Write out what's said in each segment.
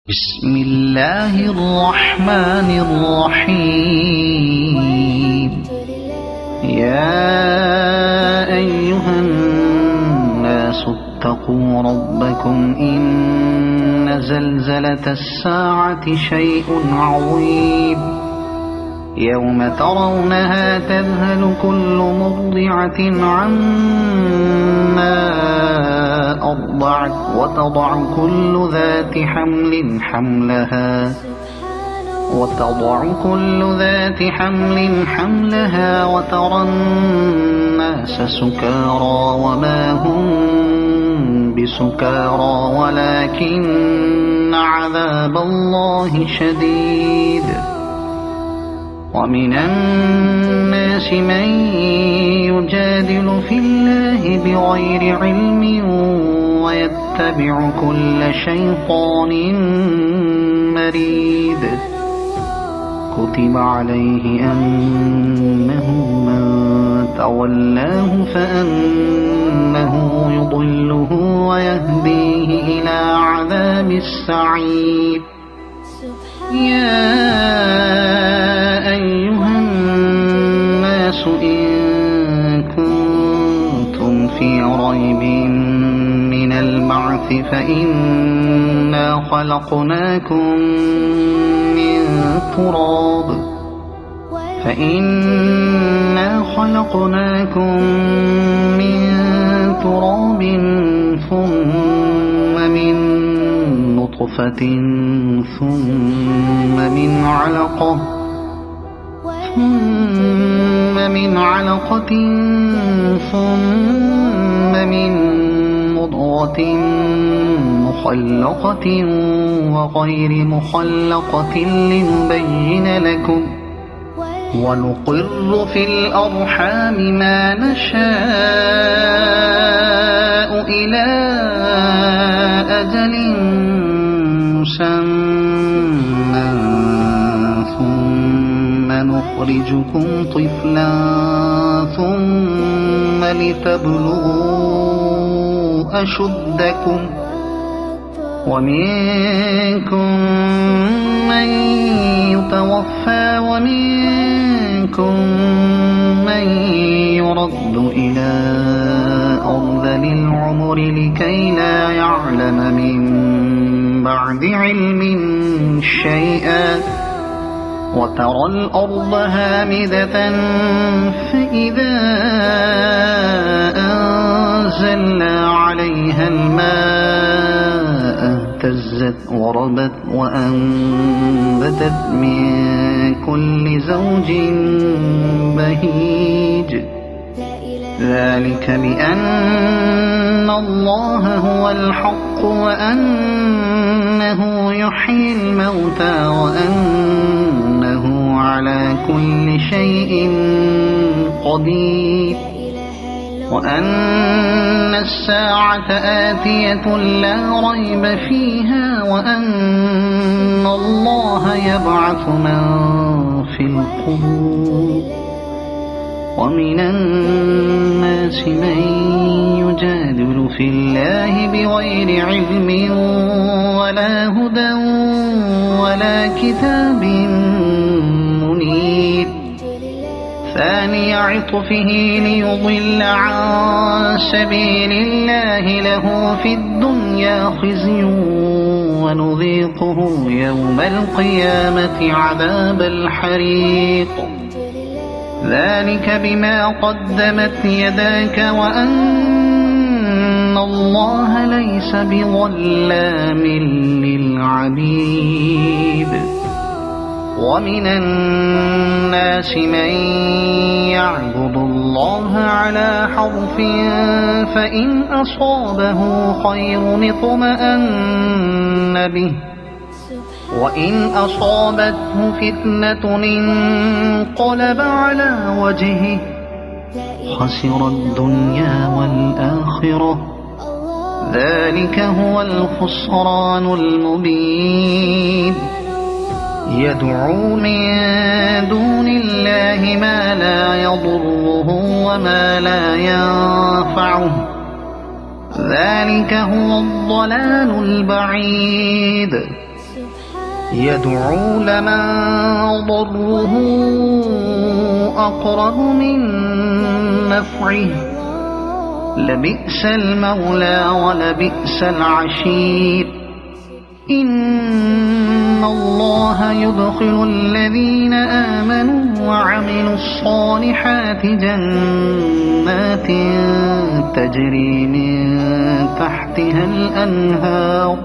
بسم الله الرحمن الرحيم. يا أيها الناس اتقوا ربكم إن زلزلة الساعة شيء عظيم. يوم ترونها تذهل كل مرضعة عما أرضعت وتضع كل ذات حمل حملها وترى الناس سكارى وما هم بسكارى ولكن عذاب الله شديد. ومن الناس من يجادل في الله بغير علم ويتبع كل شيطان مريد. كتب عليه أنه من تولاه فأنه يضله ويهديه إلى عذاب السعير. يا أيها الناس إن كنتم في ريب من البعث فإنا خلقناكم من تراب ثم من نطفة ثم من علقة ثم من مضغة مخلقة وغير مخلقة لنبين لكم. ونقر في الأرحام ما نشاء إلى أجل مسمى ثم نخرجكم طفلا ثم لتبلغوا أشدكم. ومنكم من يتوفى ومنكم من يرد إلى أرذل العمر لكي لا يعلم من بعد علم شيئا. وترى الأرض هامدة فإذا أنزلنا عليها الماء اهتزت وربت وأنبتت من كل زوج بهيج. ذلك بأن الله هو الحق وأنه يحيي الموتى وأنه على كل شيء قدير. وأن الساعة آتية لا ريب فيها وأن الله يبعث من في القبور. ومن الناس من يجادل في الله بغير علم ولا هدى ولا كتاب منير. ثاني عطفه ليضل عن سبيل الله له في الدنيا خزي ونذيقه يوم القيامة عذاب الحريق. ذلك بما قدمت يداك وأن الله ليس بظلام للعبيد. ومن الناس من يعبد الله على حرف فإن أصابه خير اطمأن به وإن أصابته فتنة انقلب على وجهه خسر الدنيا والآخرة. ذلك هو الخسران المبين. يدعو من دون الله ما لا يضره وما لا ينفعه ذلك هو الضلال البعيد. يدعو لمن ضره أقرب من نفعه لبئس المولى ولبئس العشير إن الله يدخل الذين آمنوا وعملوا الصالحات جنات تجري من تحتها الأنهار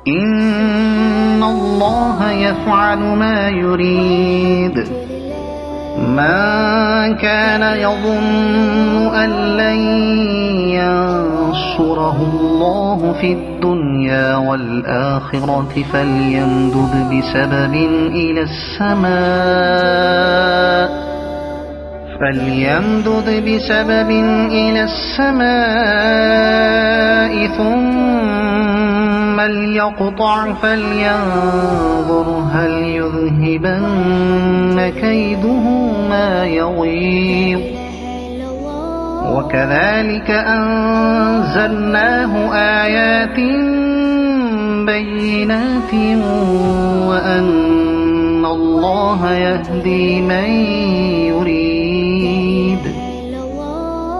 إن الله يفعل ما يريد من كان يظن أن لن ينصره الله في الدنيا والآخرة فليمدد بسبب إلى السماء ثم ليقطع فلينظر هل يذهبن كيده ما يغيظ وكذلك أنزلناه آيات بينات وأن الله يهدي من يريد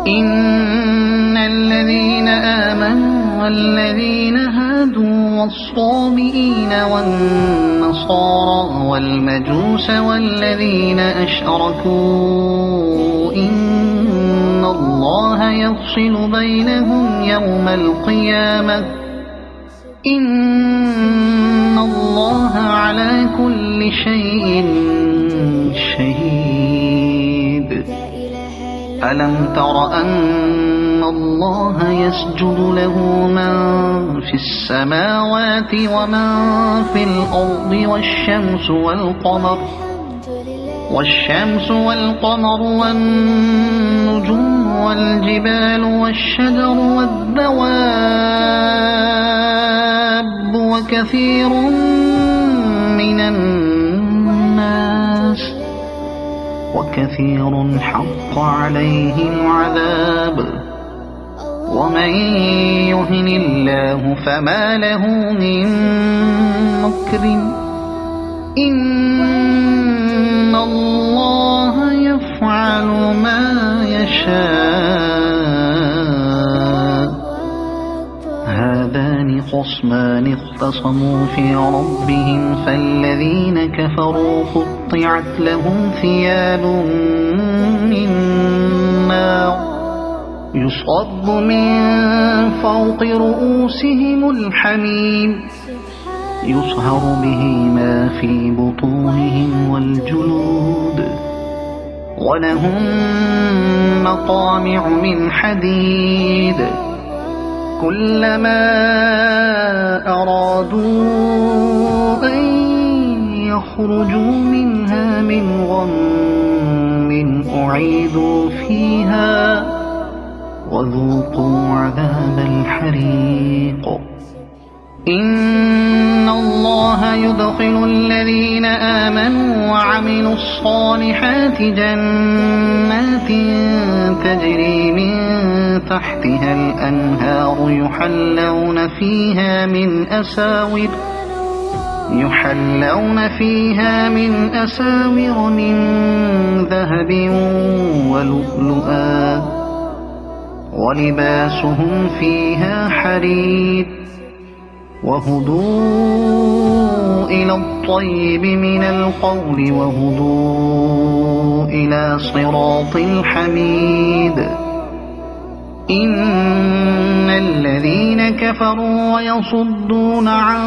إن الذين آمنوا والذين هادوا والصابئين والنصارى والمجوس والذين أشركوا إن الله يفصل بينهم يوم القيامة إن الله على كل شيء شهيد ألم تر أن الله يسجد له من في السماوات ومن في الأرض والشمس والقمر والنجوم والجبال والشجر والدواب وكثير من الناس وكثير حق عليه العذاب ومن يهن الله فما له من مكرم إن الله يفعل ما يشاء هذان خصمان اختصموا في ربهم فالذين كفروا قطعت لهم ثياب من نار يصب من فوق رؤوسهم الحميم يصهر به ما في بطونهم والجلود ولهم مقامع من حديد كلما أرادوا أن يخرجوا منها من غم أعيدوا فيها وذوقوا عذاب الحريق إن الله يدخل الذين آمنوا وعملوا الصالحات جنات تجري من تحتها الأنهار يحلون فيها من أساور من ذهب ولؤلؤا ولباسهم فيها حرير وهدوا إلى الطيب من القول وهدوا إلى صراط الحميد إن الذين كفروا ويصدون عن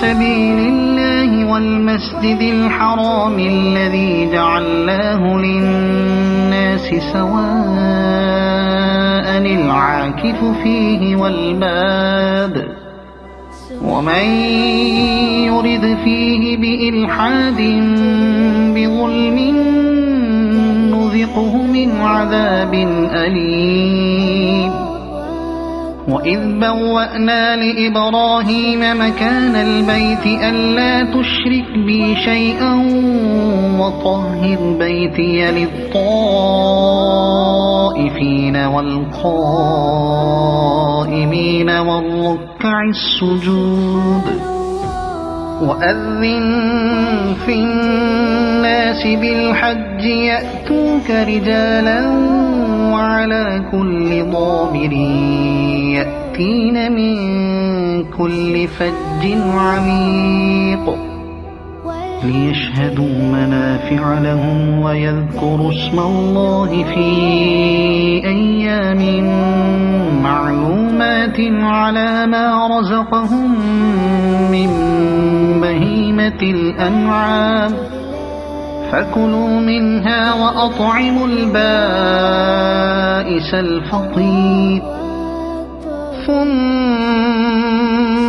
سبيل الله والمسجد الحرام الذي جعلناه للناس سواء العاكف فيه والباد ومن يرد فيه بإلحاد بظلم نذقه من عذاب أليم وإذ بوأنا لإبراهيم مكان البيت ألا تشرك بي شيئا وطهر بيتي للطائفين والقائمين والركع السجود وأذن في الناس بالحج يأتوك رجالا وعلى كل ضامر يأتين من كل فج عميق ليشهدوا منافع لهم ويذكروا اسم الله في أيام معلومات على ما رزقهم من بهيمة الأنعام فكلوا منها وأطعموا البائس الفقير ثم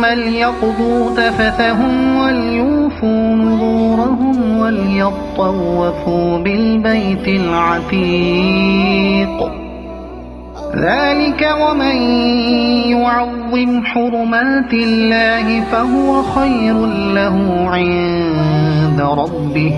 ليقضوا تفثهم وليوفوا نذورهم وليطوفوا بالبيت العتيق ذلك ومن يعظم حرمات الله فهو خير له عند ربه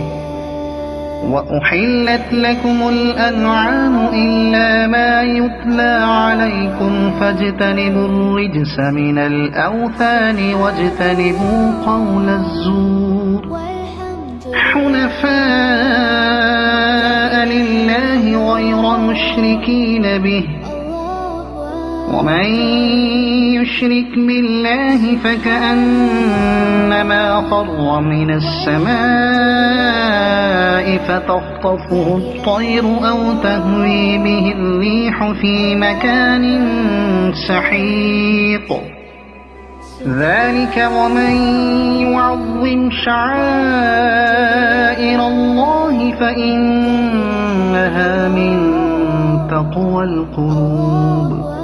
وأحلت لكم الأنعام إلا ما يتلى عليكم فاجتنبوا الرجس من الأوثان واجتنبوا قول الزور حنفاء لله غير مشركين به ومن يشرك بالله فكأنما خر من السماء فتخطفه الطير أو تهوي به الريح في مكان سحيق ذلك ومن يعظم شعائر الله فإنها من تقوى القلوب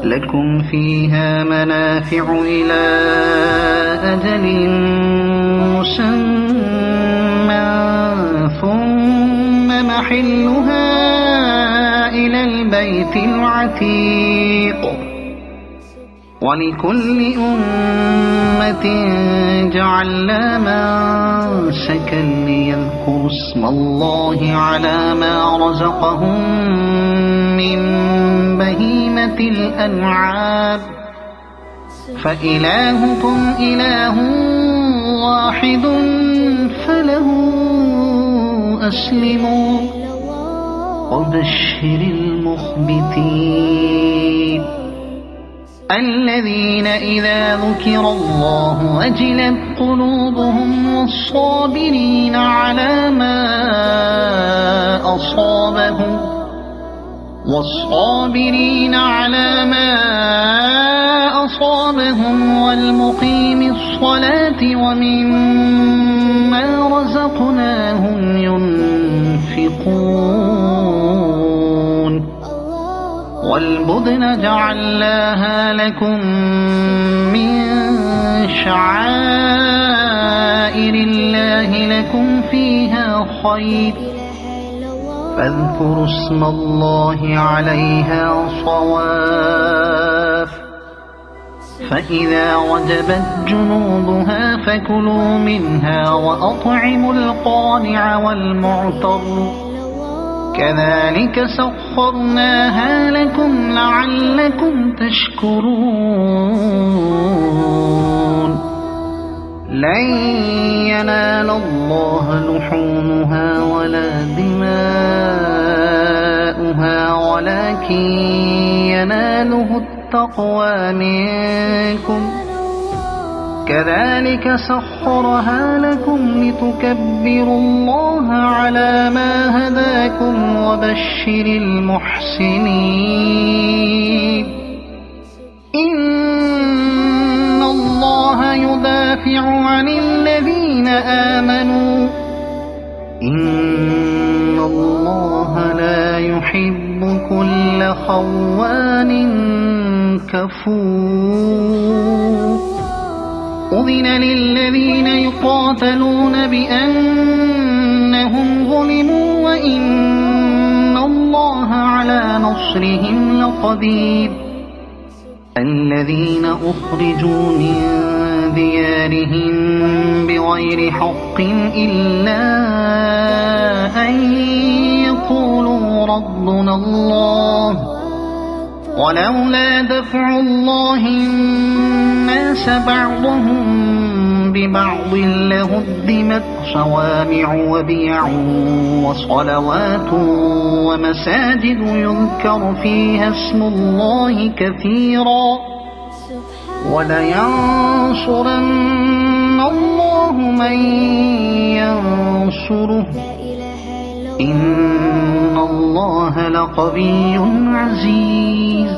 لكم فيها منافع إلى أجل مسمى ثم محلها إلى البيت العتيق ولكل أمة جعلنا منسكا ليذكروا اسم الله على ما رزقهم من بهيمة الأنعام فإلهكم إله واحد فله أسلموا وبشر المخبتين الذين إذا ذكر الله وجلت قلوبهم والصابرين على ما أصابهم والمقيم الصلاة ومما رزقناهم ينفقون والبدن جعلناها لكم من شعائر الله لكم فيها خير فاذكروا اسم الله عليها صواف فإذا وجبت جنوبها فكلوا منها وأطعموا القانع والمعتر كذلك سخرناها لكم لعلكم تشكرون لن ينال الله لحومها ولا دماؤها ولكن يناله التقوى منكم كذلك سخرها لكم لتكبروا الله على ما هداكم وبشر المحسنين إن الله يدافع عن الذين آمنوا إن الله لا يحب كل خوان كفور أذن للذين يقاتلون بأنهم ظلموا وإن الله على نصرهم لقدير الذين أخرجوا من ديارهم بغير حق إلا أن يقولوا ربنا الله ولولا دفع الله الناس بعضهم ببعض لهدمت صوامع وبيع وصلوات ومساجد يذكر فيها اسم الله كثيرا ولينصرن الله من ينصره إن الله لقوي عزيز.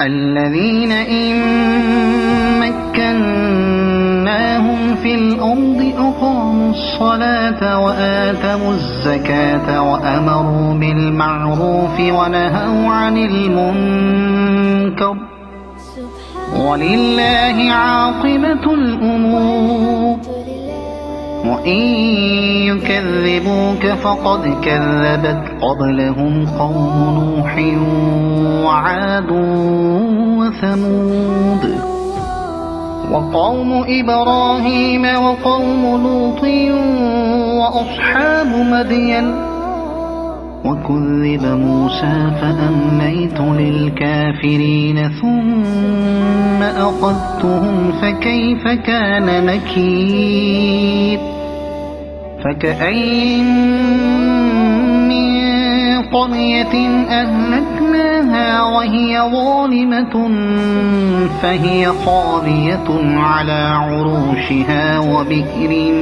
الذين إن مكناهم في الأرض أقاموا الصلاة وآتوا الزكاة وأمروا بالمعروف ونهوا عن المنكر ولله عاقبة الأمور. وإن يكذبوك فقد كذبت قبلهم قوم نوح وعاد وثمود وقوم إبراهيم وقوم لوط وأصحاب مدين وكذب موسى فأمليت للكافرين ثم أخذتهم فكيف كان نكير. فكأين من قرية أهلكناها وهي ظالمة فهي خاوية على عروشها وبئر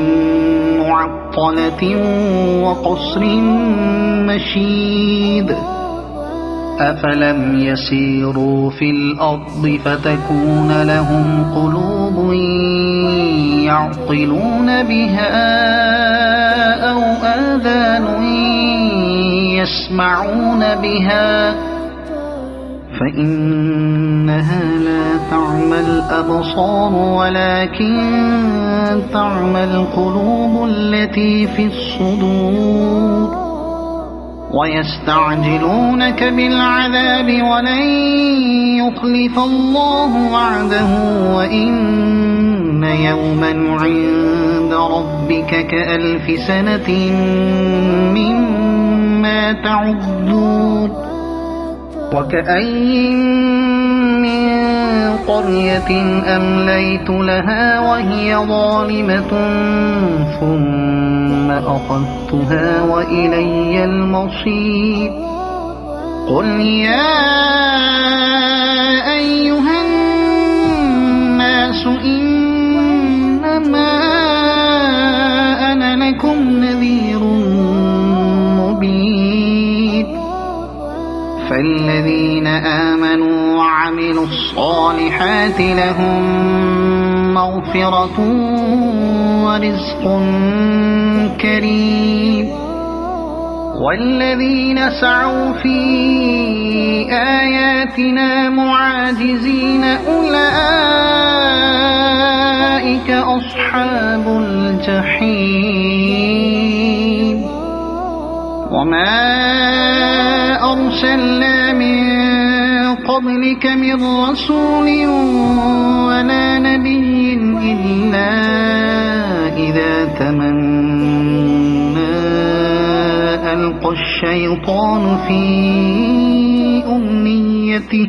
معطلة وقصر مشيد. أفلم يسيروا في الأرض فتكون لهم قلوب يعقلون بها أو آذان يسمعون بها فإنها لا تعمى الأبصار ولكن تعمى القلوب التي في الصدور. ويستعجلونك بالعذاب ولن يخلف الله وعده وإن يوما عند ربك كألف سنة مما تعدون. وكأين من قرية أمليت لها وهي ظالمة ثم أخذتها وإلي المصير. قل يا أيها الناس إنما أنا لكم نذير مبين. فالذين آمنوا وعملوا الصالحات لهم مغفرة ورزق كريم. والذين سعوا في آياتنا معاجزين أولئك أصحاب الجحيم. وما أرسلنا من قبلك من رسول ولا نبي إلا إذا تمنى ألقى الشيطان في أمنيته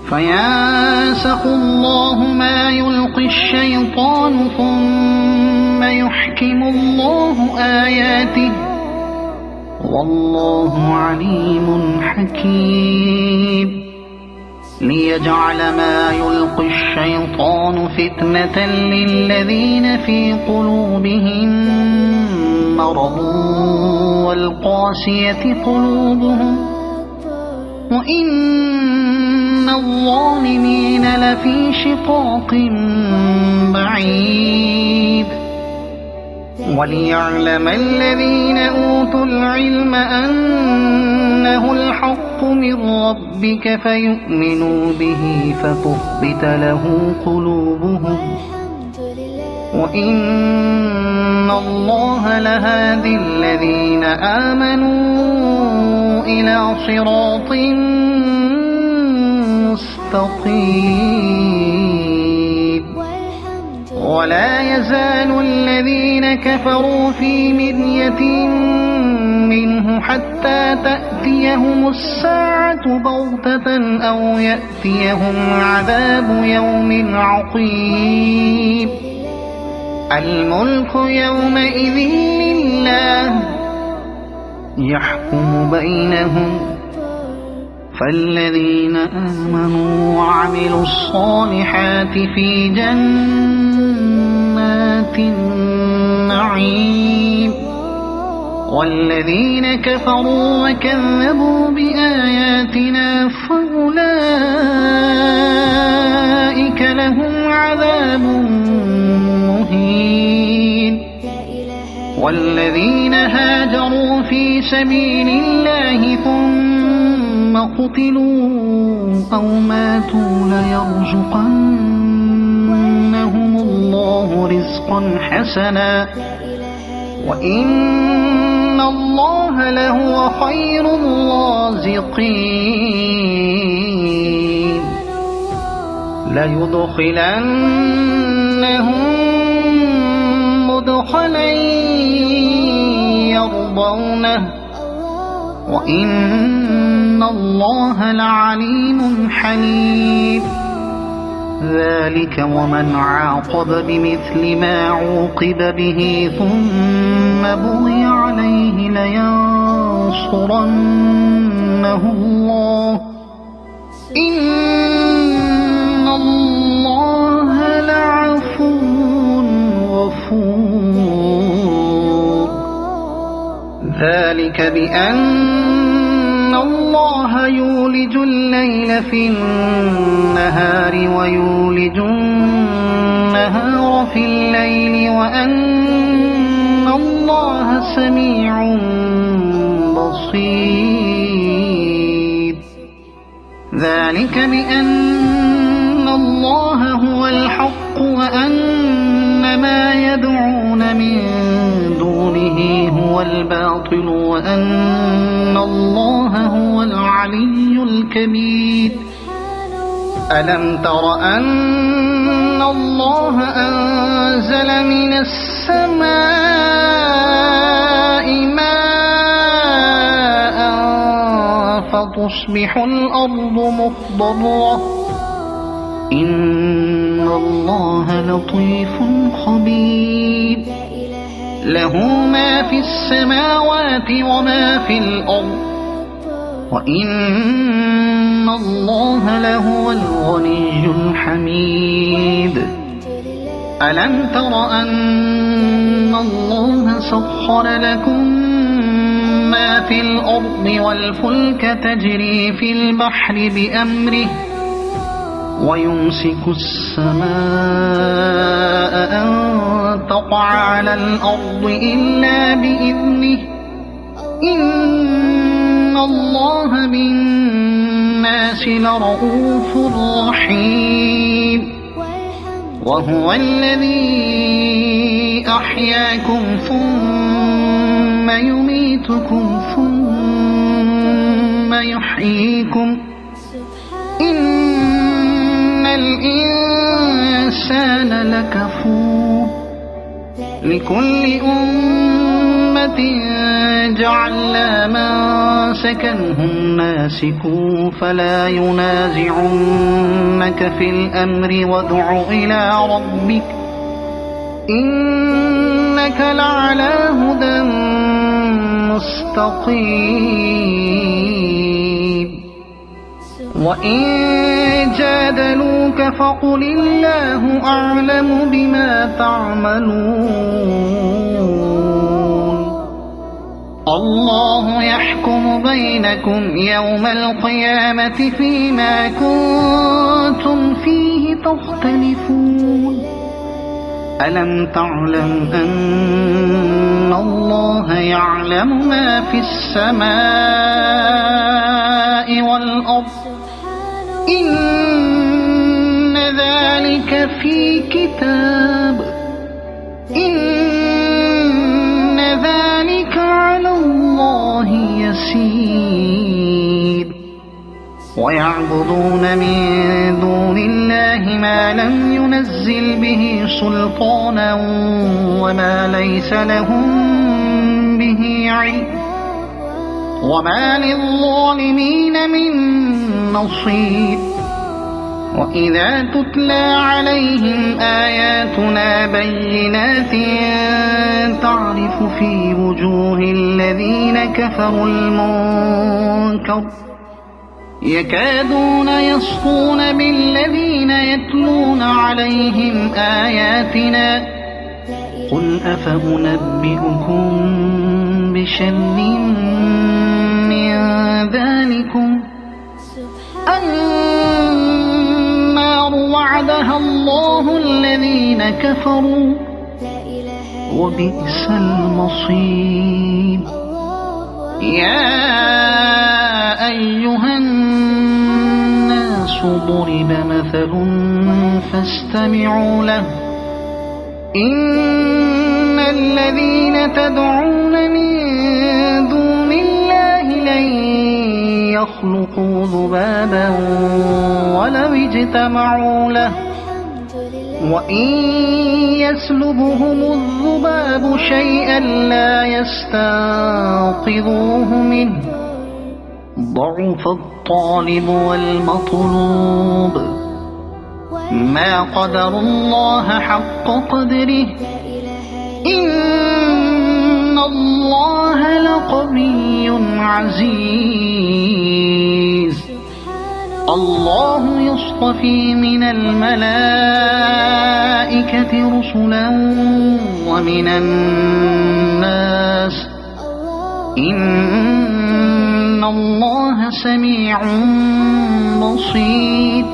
فينسخ الله ما يلقي الشيطان ثم يحكم الله آياته والله عليم حكيم. ليجعل ما يلقي الشيطان فتنة للذين في قلوبهم مرض والقاسية قلوبهم وإن الظالمين لفي شقاق بعيد. وليعلم الذين أوتوا العلم أنه الحق من ربك فيؤمنوا به فتخبت له قلوبهم وإن الله لهادي الذين آمنوا إلى صراط مستقيم. ولا يزال الذين كفروا في مرية منه حتى تأتيهم الساعة بغتة أو يأتيهم عذاب يوم عقيم. الملك يومئذ لله يحكم بينهم فالذين آمنوا وعملوا الصالحات في جنات النعيم والذين كفروا وكذبوا بآياتنا فأولئك لهم عذاب مهين والذين هاجروا في سبيل الله ثم قتلوا أو ماتوا ليرزقنهم الله رزقا حسنا وإن الله لهو خير الرازقين ليدخلنهم مدخلا يرضونه وإن الله لعليم حليم ذلك ومن عاقب بمثل ما عوقب به ثم بغي عليه لينصرنه الله إن الله لعفو غفور ذلك بأن الله يولج الليل في النهار ويولج النهار في الليل وأن الله سميع بصير ذلك بأن الله هو الحق وأن ما يدعون من دونه هو الباطل وأن الله هو العلي الكبير ألم تر أن الله أنزل من السماء ماء فتصبح الأرض مخضرة إن الله لطيف خبير له ما في السماوات وما في الأرض وإن الله لهو الغني الحميد ألم تر أن الله سخر لكم ما في الأرض والفلك تجري في البحر بأمره ويمسك السماء أن تقع على الأرض إلا بإذنه إن الله بالناس لرؤوف رحيم وهو الذي أحياكم ثم يميتكم ثم يحييكم إن الإنسان لكفور لكل أمة جعلنا منسكنهم ناسكوا فلا ينازعنك في الأمر وادع إلى ربك إنك لعلى هدى مستقيم وإن جادلوك فقل الله أعلم بما تعملون الله يحكم بينكم يوم القيامة فيما كنتم فيه تختلفون ألم تعلم أن الله يعلم ما في السماء والأرض إن ذلك في كتاب إن ذلك على الله يسير ويعبدون من دون الله ما لم ينزل به سلطانا وما ليس لهم به علم وما للظالمين من نصير وإذا تتلى عليهم آياتنا بينات تعرف في وجوه الذين كفروا المنكر يكادون يسطون بالذين يتلون عليهم آياتنا قل أفأنبئكم بشر من ذلكم النار وعدها الله الذين كفروا وبئس المصير يا أيها الناس ضرب مثل فاستمعوا له إن الذين تدعون من دون الله لن يخلقوا ذبابا ولو اجتمعوا له وإن يسلبهم الذباب شيئا لا يستنقذوه منه ضعف الطالب والمطلوب ما قدر الله حق قدره إن الله لقوي عزيز الله يصطفي من الملائكة رسلا ومن الناس إن الله سميع بصير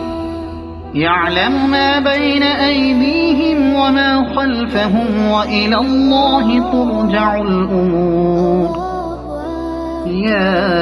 يعلم ما بين أيديهم وما خلفهم وإلى الله ترجع الأمور يا